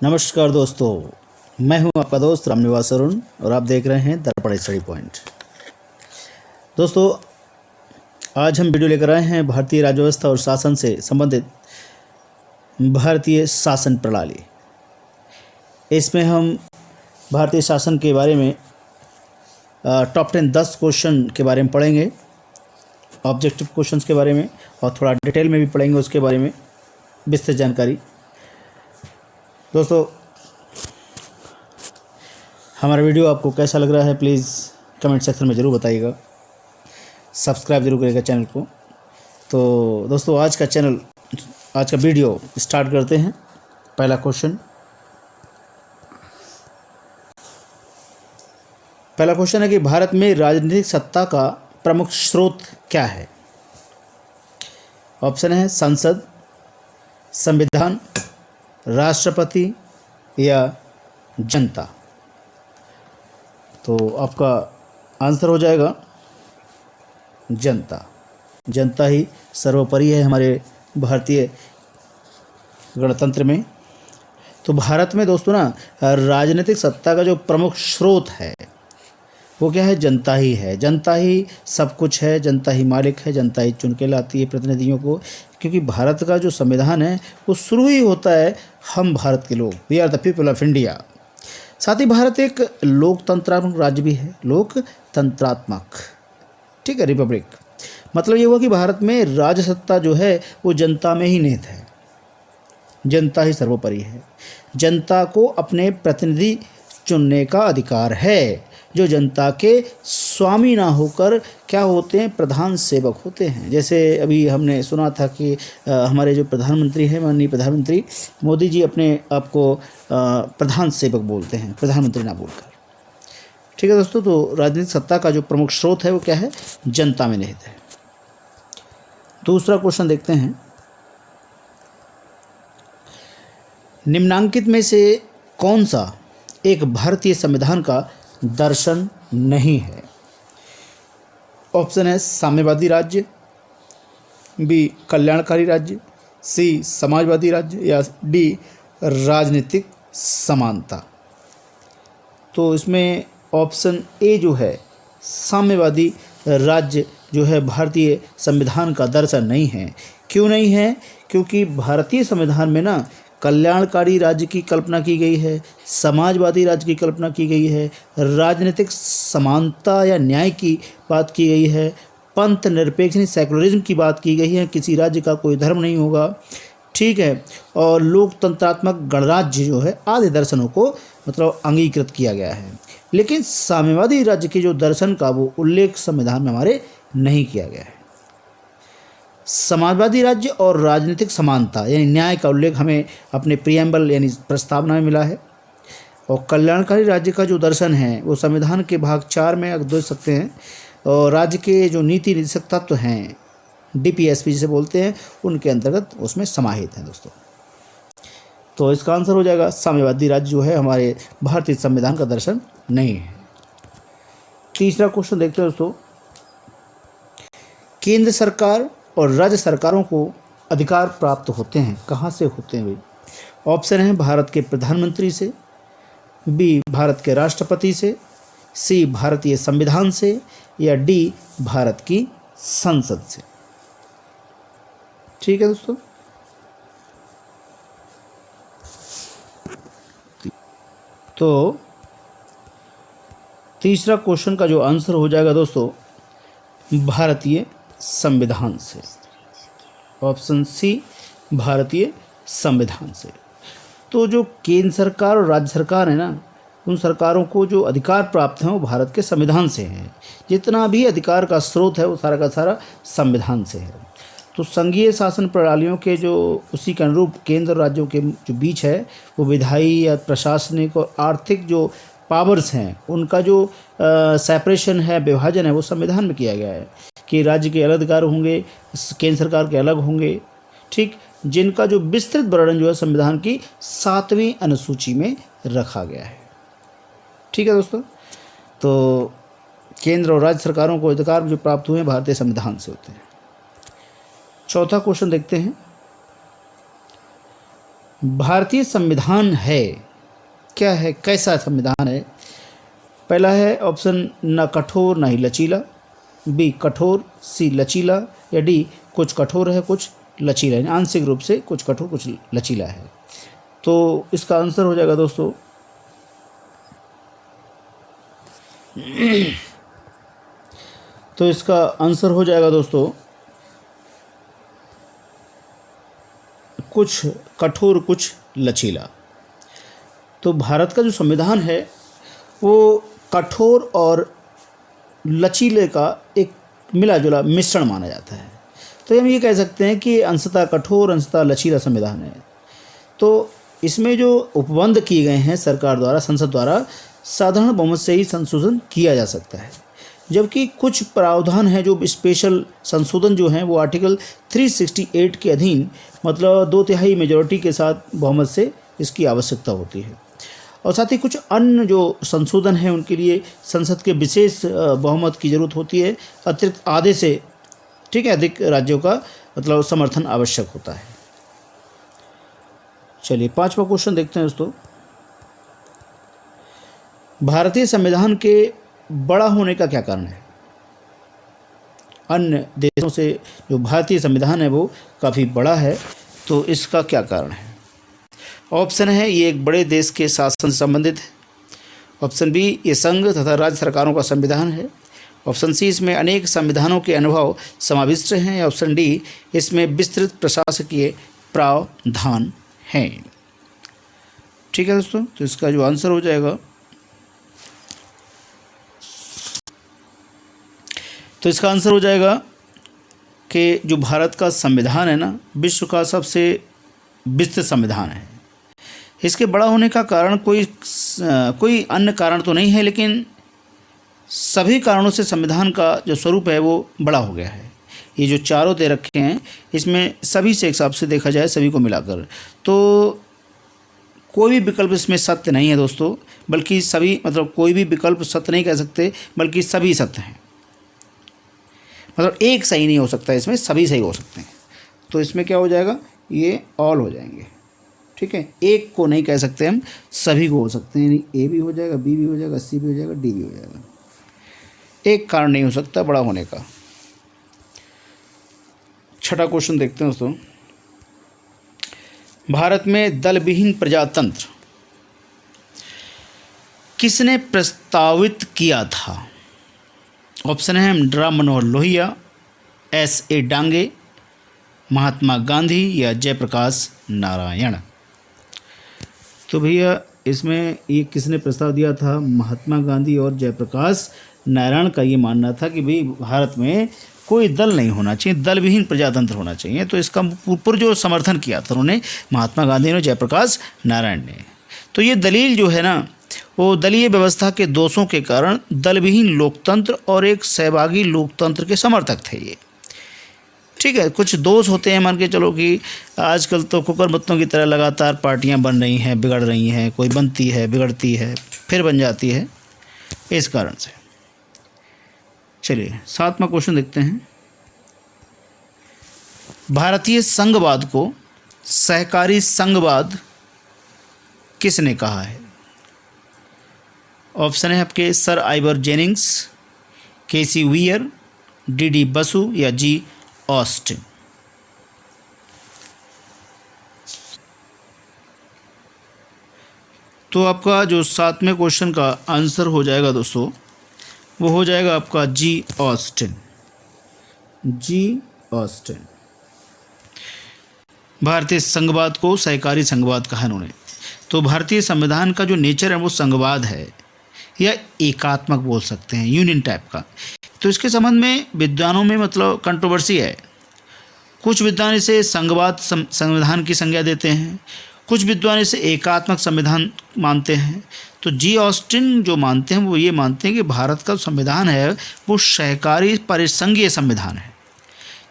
नमस्कार दोस्तों, मैं हूं आपका दोस्त रामनिवास अरुण और आप देख रहे हैं दर्पण स्टडी पॉइंट। दोस्तों, आज हम वीडियो लेकर आए हैं भारतीय राज्य व्यवस्था और शासन से संबंधित भारतीय शासन प्रणाली। इसमें हम भारतीय शासन के बारे में टॉप 10 क्वेश्चन के बारे में पढ़ेंगे, ऑब्जेक्टिव क्वेश्चंस के बारे में, और थोड़ा डिटेल में भी पढ़ेंगे उसके बारे में विस्तृत जानकारी। दोस्तों, हमारा वीडियो आपको कैसा लग रहा है प्लीज़ कमेंट सेक्शन में ज़रूर बताइएगा। सब्सक्राइब जरूर करिएगा चैनल को। तो दोस्तों, आज का वीडियो स्टार्ट करते हैं। पहला क्वेश्चन है कि भारत में राजनीतिक सत्ता का प्रमुख स्रोत क्या है। ऑप्शन है संसद, संविधान, राष्ट्रपति या जनता। तो आपका आंसर हो जाएगा जनता। जनता ही सर्वोपरि है हमारे भारतीय गणतंत्र में। तो भारत में दोस्तों राजनीतिक सत्ता का जो प्रमुख स्रोत है वो क्या है? जनता ही है। जनता ही सब कुछ है, जनता ही मालिक है, जनता ही चुन के लाती है प्रतिनिधियों को। क्योंकि भारत का जो संविधान है वो शुरू ही होता है हम भारत के लोग, we are the people of India. साथ ही भारत एक लोकतंत्रात्मक राज्य भी है, लोकतंत्रात्मक, ठीक है, रिपब्लिक। मतलब ये हुआ कि भारत में राज्य सत्ता जो है वो जनता में ही निहित है। जनता ही सर्वोपरि है। जनता को अपने प्रतिनिधि चुनने का अधिकार है, जो जनता के स्वामी ना होकर क्या होते हैं? प्रधान सेवक होते हैं। जैसे अभी हमने सुना था कि हमारे जो प्रधानमंत्री हैं, माननीय प्रधानमंत्री मोदी जी, अपने आप को प्रधान सेवक बोलते हैं, प्रधानमंत्री ना बोलकर। ठीक है दोस्तों, तो राजनीतिक सत्ता का जो प्रमुख स्रोत है वो क्या है? जनता में निहित है। दूसरा क्वेश्चन देखते हैं। निम्नांकित में से कौन सा एक भारतीय संविधान का दर्शन नहीं है? ऑप्शन है साम्यवादी राज्य, बी कल्याणकारी राज्य, सी समाजवादी राज्य या डी राजनीतिक समानता। तो इसमें ऑप्शन ए जो है साम्यवादी राज्य जो है भारतीय संविधान का दर्शन नहीं है। क्यों नहीं है? क्योंकि भारतीय संविधान में कल्याणकारी राज्य की कल्पना की गई है, समाजवादी राज्य की कल्पना की गई है, राजनीतिक समानता या न्याय की बात की गई है, पंथ निरपेक्ष सेकुलरिज्म की बात की गई है, किसी राज्य का कोई धर्म नहीं होगा, ठीक है, और लोकतंत्रात्मक गणराज्य जो है आदि दर्शनों को मतलब अंगीकृत किया गया है। लेकिन साम्यवादी राज्य के जो दर्शन का वो उल्लेख संविधान में हमारे नहीं किया गया है। समाजवादी राज्य और राजनीतिक समानता यानी न्याय का उल्लेख हमें अपने प्रियम्बल यानी प्रस्तावना में मिला है। और कल्याणकारी राज्य का जो दर्शन है वो संविधान के भाग 4 में आप देख सकते हैं। और राज्य के जो नीति निर्देशक तत्व हैं, डीपीएसपी जिसे बोलते हैं, उनके अंतर्गत उसमें समाहित हैं दोस्तों। तो इसका आंसर हो जाएगा साम्यवादी राज्य जो है हमारे भारतीय संविधान का दर्शन नहीं है। तीसरा क्वेश्चन देखते हैं दोस्तों। केंद्र सरकार और राज्य सरकारों को अधिकार प्राप्त होते हैं, कहाँ से होते हैं भाई? ऑप्शन है भारत के प्रधानमंत्री से, बी भारत के राष्ट्रपति से, सी भारतीय संविधान से या डी भारत की संसद से। ठीक है दोस्तों, तो तीसरा क्वेश्चन का जो आंसर हो जाएगा दोस्तों भारतीय संविधान से। ऑप्शन सी भारतीय संविधान से। तो जो केंद्र सरकार और राज्य सरकार है उन सरकारों को जो अधिकार प्राप्त हैं वो भारत के संविधान से हैं। जितना भी अधिकार का स्रोत है वो सारा का सारा संविधान से है। तो संघीय शासन प्रणालियों के जो उसी के अनुरूप केंद्र और राज्यों के जो बीच है वो विधायी या प्रशासनिक और आर्थिक जो पावर्स हैं उनका जो सेपरेशन है, विभाजन है, वो संविधान में किया गया है कि राज्य के अलग अधिकार होंगे, केंद्र सरकार के अलग होंगे, ठीक, जिनका जो विस्तृत वर्णन जो है संविधान की 7वीं अनुसूची में रखा गया है। ठीक है दोस्तों, तो केंद्र और राज्य सरकारों को अधिकार जो प्राप्त हुए हैं भारतीय संविधान से होते हैं। चौथा क्वेश्चन देखते हैं। भारतीय संविधान है क्या है, कैसा संविधान है? पहला है ऑप्शन न कठोर न ही लचीला, बी कठोर, सी लचीला, या डी कुछ कठोर है कुछ लचीला है, आंशिक रूप से कुछ कठोर कुछ लचीला है। तो इसका आंसर हो जाएगा दोस्तों तो इसका आंसर हो जाएगा दोस्तों कुछ कठोर कुछ लचीला। तो भारत का जो संविधान है वो कठोर और लचीले का एक मिला जुला मिश्रण माना जाता है। तो हम ये कह सकते हैं कि अंशतः कठोर अंशतः लचीला संविधान है। तो इसमें जो उपबंध किए गए हैं सरकार द्वारा, संसद द्वारा, साधारण बहुमत से ही संशोधन किया जा सकता है, जबकि कुछ प्रावधान हैं जो स्पेशल संशोधन जो हैं वो आर्टिकल 368 के अधीन, मतलब 2/3 मेजॉरिटी के साथ बहुमत से इसकी आवश्यकता होती है। और साथ ही कुछ अन्य जो संशोधन हैं उनके लिए संसद के विशेष बहुमत की ज़रूरत होती है, अतिरिक्त आधे से ठीक है अधिक राज्यों का मतलब समर्थन आवश्यक होता है। चलिए 5वां क्वेश्चन देखते हैं दोस्तों। भारतीय संविधान के बड़ा होने का क्या कारण है? अन्य देशों से जो भारतीय संविधान है वो काफ़ी बड़ा है, तो इसका क्या कारण है? ऑप्शन है ये एक बड़े देश के शासन से संबंधित है, ऑप्शन बी ये संघ तथा राज्य सरकारों का संविधान है, ऑप्शन सी इसमें अनेक संविधानों के अनुभव समाविष्ट हैं, या ऑप्शन डी इसमें विस्तृत प्रशासकीय प्रावधान हैं। ठीक है दोस्तों, तो इसका जो आंसर हो जाएगा कि जो भारत का संविधान है ना, विश्व का सबसे विस्तृत संविधान है। इसके बड़ा होने का कारण कोई अन्य कारण तो नहीं है, लेकिन सभी कारणों से संविधान का जो स्वरूप है वो बड़ा हो गया है। ये जो चारों दे रखे हैं इसमें सभी से एक हिसाब से देखा जाए, सभी को मिलाकर, तो कोई भी विकल्प इसमें सत्य नहीं है दोस्तों, बल्कि सभी मतलब कोई भी विकल्प सत्य नहीं कह सकते, बल्कि सभी सत्य हैं। मतलब एक सही नहीं हो सकता, इसमें सभी सही हो सकते हैं। तो इसमें क्या हो जाएगा, ये ऑल हो जाएंगे। ठीक है, एक को नहीं कह सकते हम, सभी को हो सकते हैं, यानी ए भी हो जाएगा, बी भी हो जाएगा, सी भी हो जाएगा, डी भी हो जाएगा। एक कारण नहीं हो सकता बड़ा होने का। 6वां क्वेश्चन देखते हैं दोस्तों। भारत में दल विहीन प्रजातंत्र किसने प्रस्तावित किया था? ऑप्शन है राम मनोहर लोहिया, S.A. डांगे, महात्मा गांधी या जयप्रकाश नारायण। तो भैया इसमें ये किसने प्रस्ताव दिया था? महात्मा गांधी और जयप्रकाश नारायण का ये मानना था कि भाई भारत में कोई दल नहीं होना चाहिए, दल विहीन प्रजातंत्र होना चाहिए। तो इसका पुरजोर समर्थन किया था उन्होंने महात्मा गांधी और जयप्रकाश नारायण ने। तो ये दलील जो है ना वो दलीय व्यवस्था के दोषों के कारण दल विहीन लोकतंत्र और एक सहभागी लोकतंत्र के समर्थक थे ये। ठीक है, कुछ दोष होते हैं, मान के चलो कि आजकल तो कुकरमुत्तों की तरह लगातार पार्टियां बन रही हैं, बिगड़ रही हैं, कोई बनती है, बिगड़ती है, फिर बन जाती है, इस कारण से। चलिए 7वां क्वेश्चन देखते हैं। भारतीय संघवाद को सहकारी संघवाद किसने कहा है? ऑप्शन है आपके sir Ivor Jennings, K.C. Wear, D.D. Basu या G. ऑस्टिन। तो आपका जो 7वें क्वेश्चन का आंसर हो जाएगा दोस्तों, वो हो जाएगा आपका G. ऑस्टिन। G. ऑस्टिन। भारतीय संघवाद को सहकारी संघवाद कहा इन्होंने। तो भारतीय संविधान का जो नेचर है वो संघवाद है या एकात्मक बोल सकते हैं, यूनियन टाइप का। तो इसके संबंध में विद्वानों में मतलब कंट्रोवर्सी है। कुछ विद्वान इसे संघवाद संविधान की संज्ञा देते हैं, कुछ विद्वान इसे एकात्मक संविधान मानते हैं। तो G. ऑस्टिन जो मानते हैं वो ये मानते हैं कि भारत का संविधान है वो सहकारी परिसंघीय संविधान है,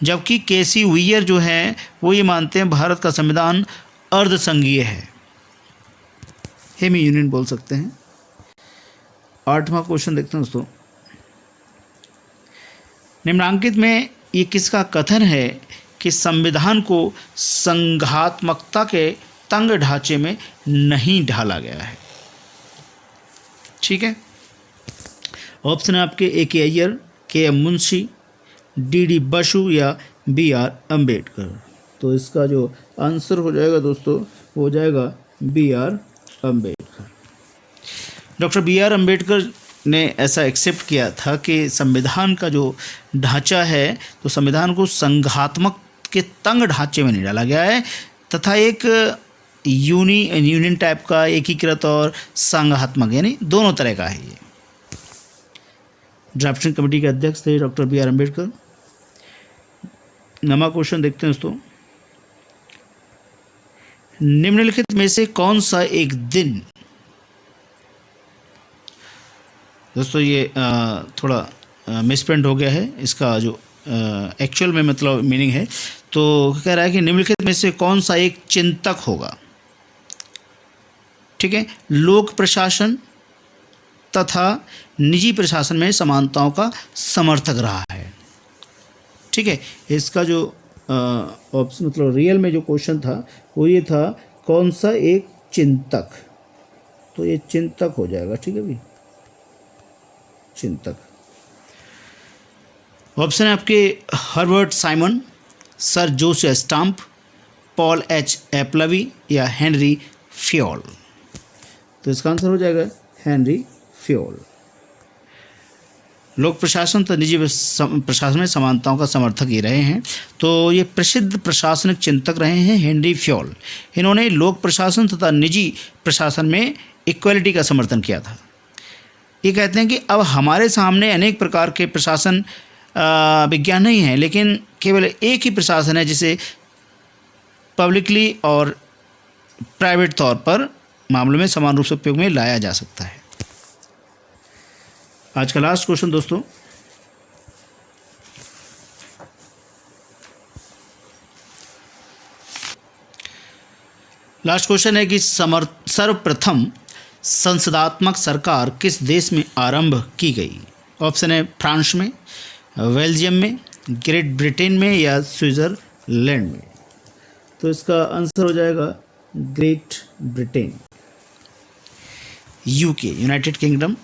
जबकि K.C. वियर जो है वो ये मानते हैं भारत का संविधान अर्धसंघीय है, हेमी यूनियन बोल सकते हैं। 8वां क्वेश्चन देखते हैं दोस्तों। निम्नांकित में ये किसका कथन है कि संविधान को संघात्मकता के तंग ढांचे में नहीं ढाला गया है। ठीक है, ऑप्शन है आपके ए K Iyer, K M Munshi, D D Basu या बी आर अम्बेडकर। तो इसका जो आंसर हो जाएगा दोस्तों हो जाएगा B R Ambedkar. Doctor B R Ambedkar ने ऐसा एक्सेप्ट किया था कि संविधान का जो ढांचा है तो संविधान को संघात्मक के तंग ढांचे में नहीं डाला गया है तथा एक यूनियन टाइप का एकीकृत और संघात्मक यानी दोनों तरह का है। ये ड्राफ्टिंग कमेटी के अध्यक्ष थे डॉक्टर बी आर अम्बेडकर। नमा क्वेश्चन देखते हैं दोस्तों, निम्नलिखित में से कौन सा एक दिन, दोस्तों ये थोड़ा मिसप्रिंट हो गया है, इसका जो एक्चुअल में मतलब मीनिंग है तो कह रहा है कि निम्नलिखित में से कौन सा एक चिंतक होगा, ठीक है, लोक प्रशासन तथा निजी प्रशासन में समानताओं का समर्थक रहा है। ठीक है, इसका जो ऑप्शन मतलब रियल में जो क्वेश्चन था वो ये था कौन सा एक चिंतक, तो ये चिंतक हो जाएगा। ठीक है भाई, चिंतक। ऑप्शन है आपके Herbert Simon, sir Josiah Stamp, Paul H Appleby या हेनरी फ्योल। तो इसका आंसर हो जाएगा हेनरी फ्योल। लोक प्रशासन तो निजी प्रशासन में समानताओं का समर्थक ये रहे हैं, तो ये प्रसिद्ध प्रशासनिक चिंतक रहे हैं हेनरी फ्योल। इन्होंने लोक प्रशासन तथा निजी प्रशासन में इक्वलिटी का समर्थन किया था। ये कहते हैं कि अब हमारे सामने अनेक प्रकार के प्रशासन विज्ञान नहीं है, लेकिन केवल एक ही प्रशासन है जिसे पब्लिकली और प्राइवेट तौर पर मामलों में समान रूप से उपयोग में लाया जा सकता है। आज का लास्ट क्वेश्चन दोस्तों, लास्ट क्वेश्चन है कि सर्वप्रथम संसदात्मक सरकार किस देश में आरंभ की गई। ऑप्शन है फ्रांस में, बेल्जियम में, ग्रेट ब्रिटेन में या स्विट्जरलैंड में। तो इसका आंसर हो जाएगा great Britain, UK, United kingdom.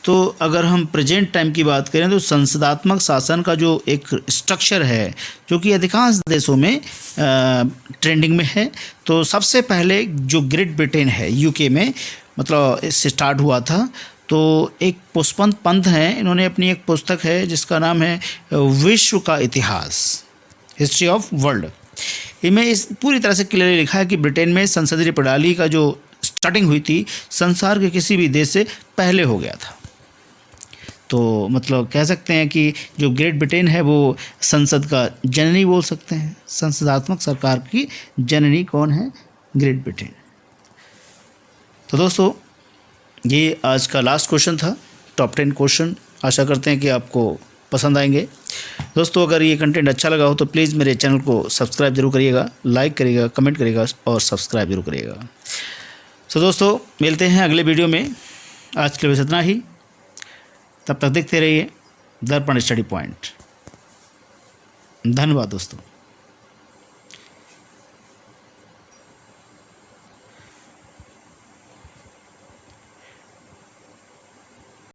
तो अगर हम प्रेजेंट टाइम की बात करें तो संसदात्मक शासन का जो एक स्ट्रक्चर है जो कि अधिकांश देशों में ट्रेंडिंग में है, तो सबसे पहले जो ग्रेट ब्रिटेन है यूके में मतलब इससे स्टार्ट हुआ था। तो एक पुष्पंत पंत हैं, इन्होंने अपनी एक पुस्तक है जिसका नाम है विश्व का इतिहास, हिस्ट्री ऑफ वर्ल्ड। इनमें इस पूरी तरह से क्लियरली लिखा है कि ब्रिटेन में संसदीय प्रणाली का जो स्टार्टिंग हुई थी संसार के किसी भी देश से पहले हो गया था। तो मतलब कह सकते हैं कि जो ग्रेट ब्रिटेन है वो संसद का जननी बोल सकते हैं। संसदात्मक सरकार की जननी कौन है? Great Britain. तो दोस्तों ये आज का लास्ट क्वेश्चन था, टॉप 10 क्वेश्चन। आशा करते हैं कि आपको पसंद आएंगे। दोस्तों अगर ये कंटेंट अच्छा लगा हो तो प्लीज़ मेरे चैनल को सब्सक्राइब जरूर करिएगा, लाइक करिएगा, कमेंट करिएगा और सब्सक्राइब जरूर करिएगा। तो दोस्तों मिलते हैं अगले वीडियो में। आज के लिए बस इतना ही। तब तक देखते रहिए दर्पण स्टडी पॉइंट। धन्यवाद दोस्तों।